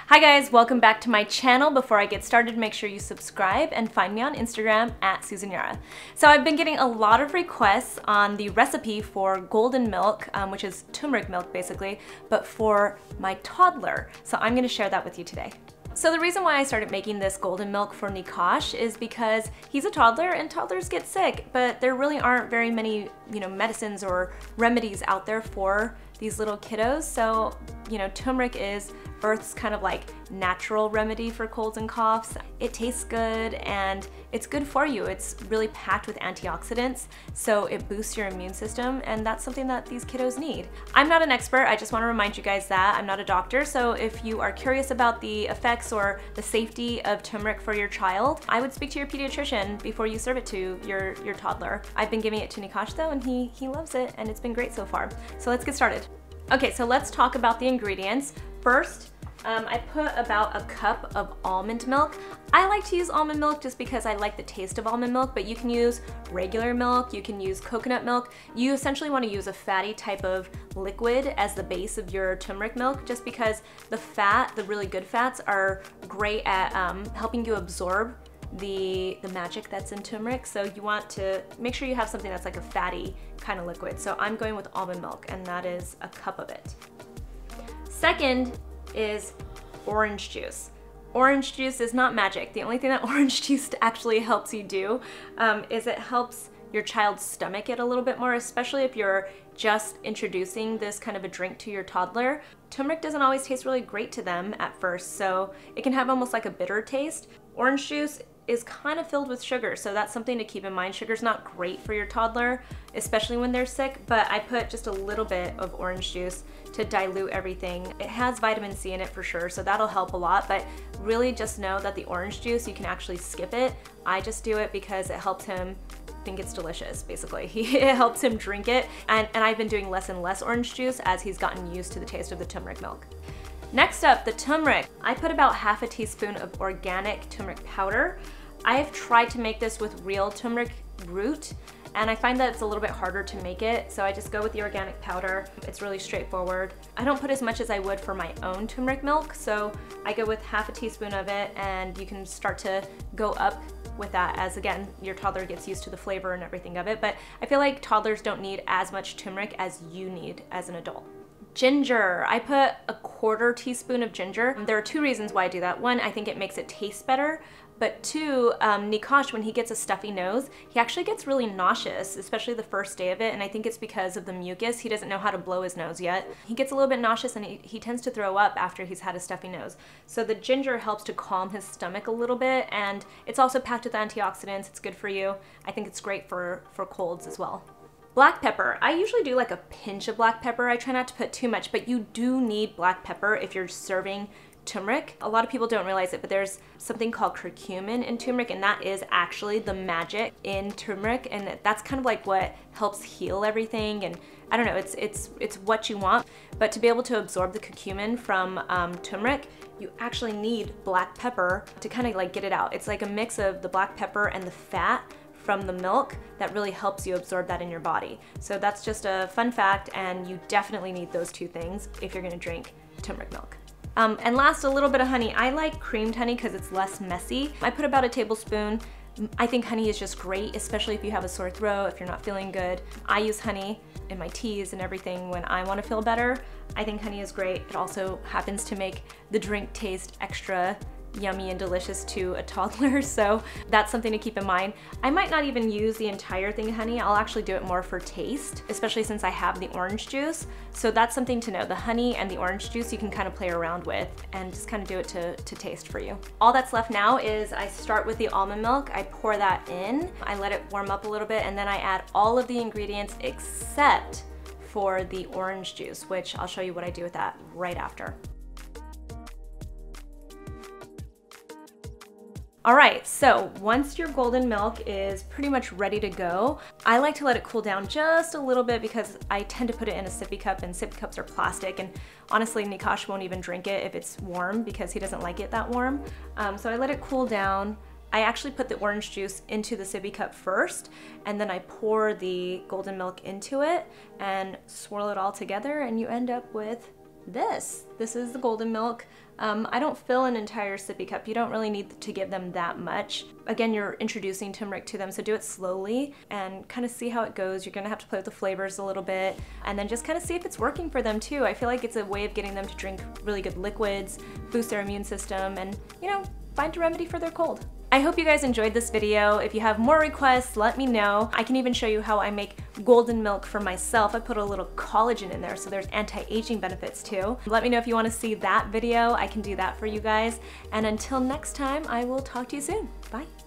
Hi guys, welcome back to my channel. Before I get started, make sure you subscribe and find me on Instagram at Yara. So I've been getting a lot of requests on the recipe for golden milk, which is turmeric milk basically, but for my toddler. So I'm gonna share that with you today. So the reason why I started making this golden milk for Nikash is because he's a toddler and toddlers get sick, but there really aren't very many, medicines or remedies out there for these little kiddos. So, turmeric is Earth's kind of like natural remedy for colds and coughs. It tastes good and it's good for you. It's really packed with antioxidants, so it boosts your immune system, and that's something that these kiddos need. I'm not an expert, I just want to remind you guys that. I'm not a doctor, so if you are curious about the effects or the safety of turmeric for your child, I would speak to your pediatrician before you serve it to your toddler. I've been giving it to Nikash though, and he loves it, and it's been great so far. So let's get started. Okay, so let's talk about the ingredients. First, I put about a cup of almond milk. I like to use almond milk just because I like the taste of almond milk, but you can use regular milk, you can use coconut milk. You essentially want to use a fatty type of liquid as the base of your turmeric milk, just because the fat, the really good fats, are great at helping you absorb the magic that's in turmeric. So you want to make sure you have something that's like a fatty kind of liquid. So I'm going with almond milk, and that is a cup of it. Second is orange juice. Orange juice is not magic. The only thing that orange juice actually helps you do is it helps your child's stomach it a little bit more, especially if you're just introducing this kind of a drink to your toddler. Turmeric doesn't always taste really great to them at first, so it can have almost like a bitter taste. Orange juice is kind of filled with sugar, so that's something to keep in mind. Sugar's not great for your toddler, especially when they're sick, but I put just a little bit of orange juice to dilute everything. It has vitamin C in it for sure, so that'll help a lot, but really just know that the orange juice, you can actually skip it. I just do it because it helps him think it's delicious, basically. It helps him drink it, and I've been doing less and less orange juice as he's gotten used to the taste of the turmeric milk. Next up, the turmeric. I put about half a teaspoon of organic turmeric powder. I have tried to make this with real turmeric root, and I find that it's a little bit harder to make it, so I just go with the organic powder. It's really straightforward. I don't put as much as I would for my own turmeric milk, so I go with half a teaspoon of it, and you can start to go up with that as, again, your toddler gets used to the flavor and everything of it, but I feel like toddlers don't need as much turmeric as you need as an adult. Ginger. I put a quarter teaspoon of ginger. There are two reasons why I do that. One, I think it makes it taste better, but two, Nikash, when he gets a stuffy nose, he actually gets really nauseous, especially the first day of it, and I think it's because of the mucus. He doesn't know how to blow his nose yet. He gets a little bit nauseous, and he tends to throw up after he's had a stuffy nose. So the ginger helps to calm his stomach a little bit, and it's also packed with antioxidants. It's good for you. I think it's great for colds as well. Black pepper. I usually do like a pinch of black pepper. I try not to put too much, but you do need black pepper if you're serving turmeric. A lot of people don't realize it, but there's something called curcumin in turmeric, and that is actually the magic in turmeric, and that's kind of like what helps heal everything. And I don't know, it's what you want, but to be able to absorb the curcumin from turmeric, you actually need black pepper to kind of like get it out. It's like a mix of the black pepper and the fat from the milk that really helps you absorb that in your body. So that's just a fun fact, and you definitely need those two things if you're gonna drink turmeric milk. And last, a little bit of honey. I like creamed honey because it's less messy. I put about a tablespoon. I think honey is just great, especially if you have a sore throat, if you're not feeling good. I use honey in my teas and everything when I want to feel better. I think honey is great. It also happens to make the drink taste extra yummy and delicious to a toddler, so that's something to keep in mind. I might not even use the entire thing of honey. I'll actually do it more for taste, especially since I have the orange juice. So that's something to know. The honey and the orange juice you can kind of play around with and just kind of do it to taste for you. All that's left now is I start with the almond milk. I pour that in. I let it warm up a little bit, and then I add all of the ingredients except for the orange juice, which I'll show you what I do with that right after. All right, so once your golden milk is pretty much ready to go, I like to let it cool down just a little bit because I tend to put it in a sippy cup, and sippy cups are plastic, and honestly, Nikash won't even drink it if it's warm because he doesn't like it that warm. So I let it cool down. I actually put the orange juice into the sippy cup first, and then I pour the golden milk into it and swirl it all together, and you end up with this. This is the golden milk. I don't fill an entire sippy cup. You don't really need to give them that much. Again, you're introducing turmeric to them, so do it slowly and kind of see how it goes. You're gonna have to play with the flavors a little bit and then just kind of see if it's working for them too. I feel like it's a way of getting them to drink really good liquids, boost their immune system, and, you know, find a remedy for their cold. I hope you guys enjoyed this video. If you have more requests, let me know. I can even show you how I make golden milk for myself. I put a little collagen in there, so there's anti-aging benefits too. Let me know if you want to see that video. I can do that for you guys. And until next time, I will talk to you soon. Bye.